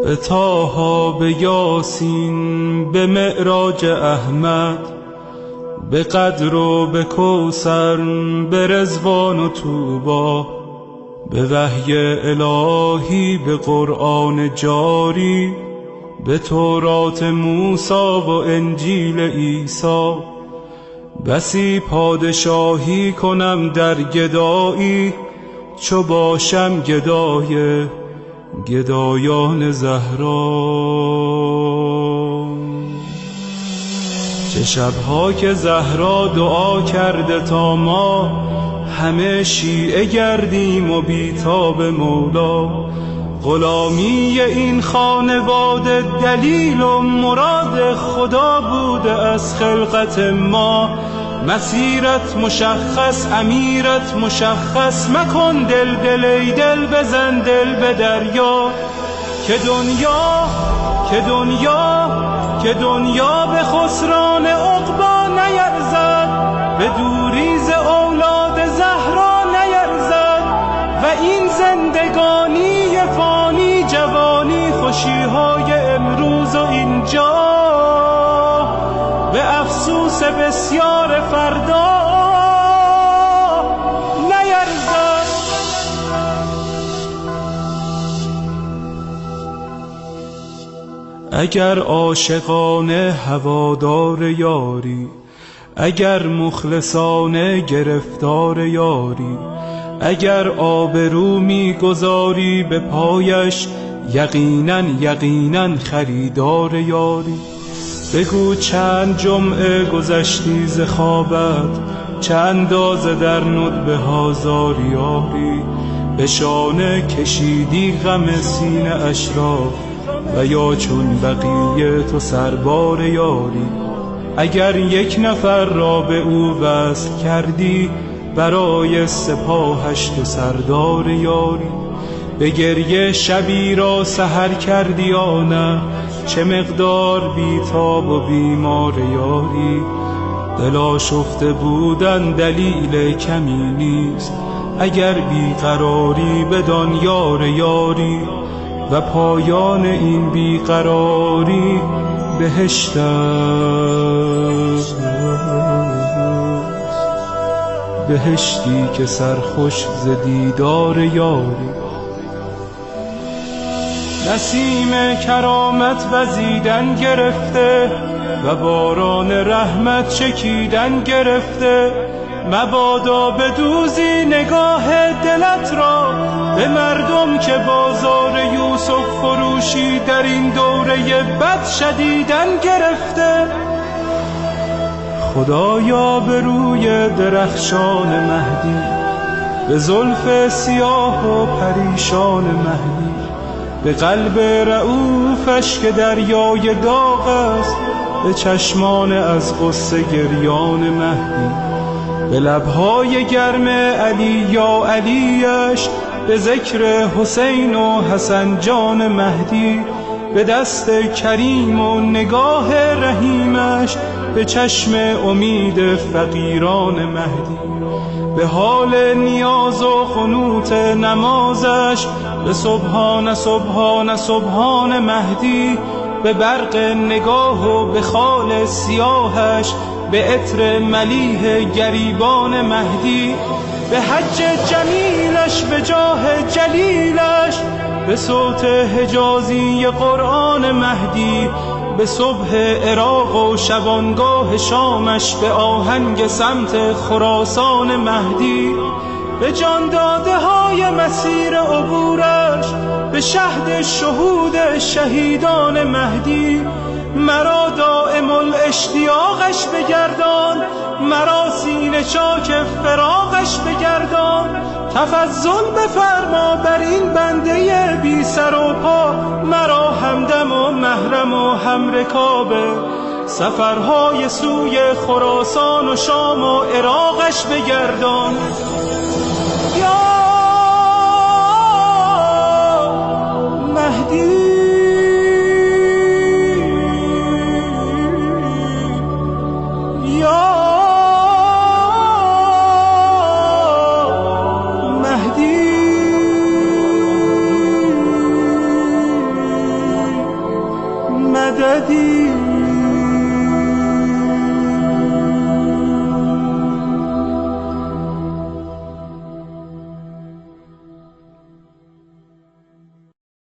به طه، به یاسین، به معراج احمد، به قدر و به کوثر، به رضوان و طوبی، به وحی الهی، به قرآن جاری، به تورات موسی و انجیل عیسی. بسی پادشاهی کنم در گدایی، چو باشم گدای گدایان زهرا. چه شبها که زهرا دعا کرده تا ما همه شیعه گردیم و بیتاب مولا. غلامی این خانواده دلیل و مراد خدا بوده از خلقت ما. مسیرت مشخص، امیرت مشخص، مکن دل دل ای دل، بزن دل به دریا. که دنیا به خسران عقبی نیرزد، به دوری ز اولاد زهرا نیرزد. و این زندگانی فانی، جوانی، خوشیهای امروز و اینجا، به افسوس بسیار فردا نیرزد. اگر عاشقانه هوادار یاری، اگر مخلصانه گرفتار یاری، اگر آبرو می‌گذاری به پایش، یقیناً خریدار یاری. بگو چند جمعه گذشتی ز خوابت، چه اندازه در ندبه ها زاریاری. به شانه کشیدی غم سینه اش را، و یا چون بقیه تو سربار یاری. اگر یک نفر را به او وصل کردی، برای سپاهش تو سردار یاری. به گریه شبی را سحر کردی یا نه، چه مقدار بیتاب و بیمار یاری. دل آشفته بودن دلیل کمی نیست، اگر بیقراری بدان یار یاری. و پایان این بیقراری بهشت است، بهشتی که سرخوش ز دیدار یاری. نسیم کرامت وزیدن گرفته، و باران رحمت چکیدن گرفته. مبادا بدوزی نگاه دلت را به مردم که بازار یوسف فروشی در این دوره بد شدیدن گرفته. خدایا به روی درخشان مهدی، به زلف سیاه و پریشان مهدی، به قلب رؤوفش که دریای داغ است، به چشمان از غصه گریان مهدی، به لبهای گرم علی یا علیش، به ذکر حسین و حسن جان مهدی، به دست کریم و نگاه رحیمش، به چشم امید فقیران مهدی، به حال نیاز و قنوت نمازش، به سبحان سبحان سبحان مهدی، به برق نگاه و به خال سیاهش، به عطر ملیح گریبان مهدی، به حج جمیلش، به جاه جلیلش، به صوت حجازی قرآن مهدی، به صبح عراق و شبانگاه شامش، به آهنگ سمت خراسان مهدی، به جان داده های مسیر عبورش، به شهد شهود شهیدان مهدی. مرا دائم الاشتیاقش بگردان، مرا سینه چاک فراقش بگردان. تفضل بفرما بر این بنده بی سر و پا، مرا همدم و محرم و همرکابه سفرهای سوی خراسان و شام و عراقش بگردان. یا مهدی، زدی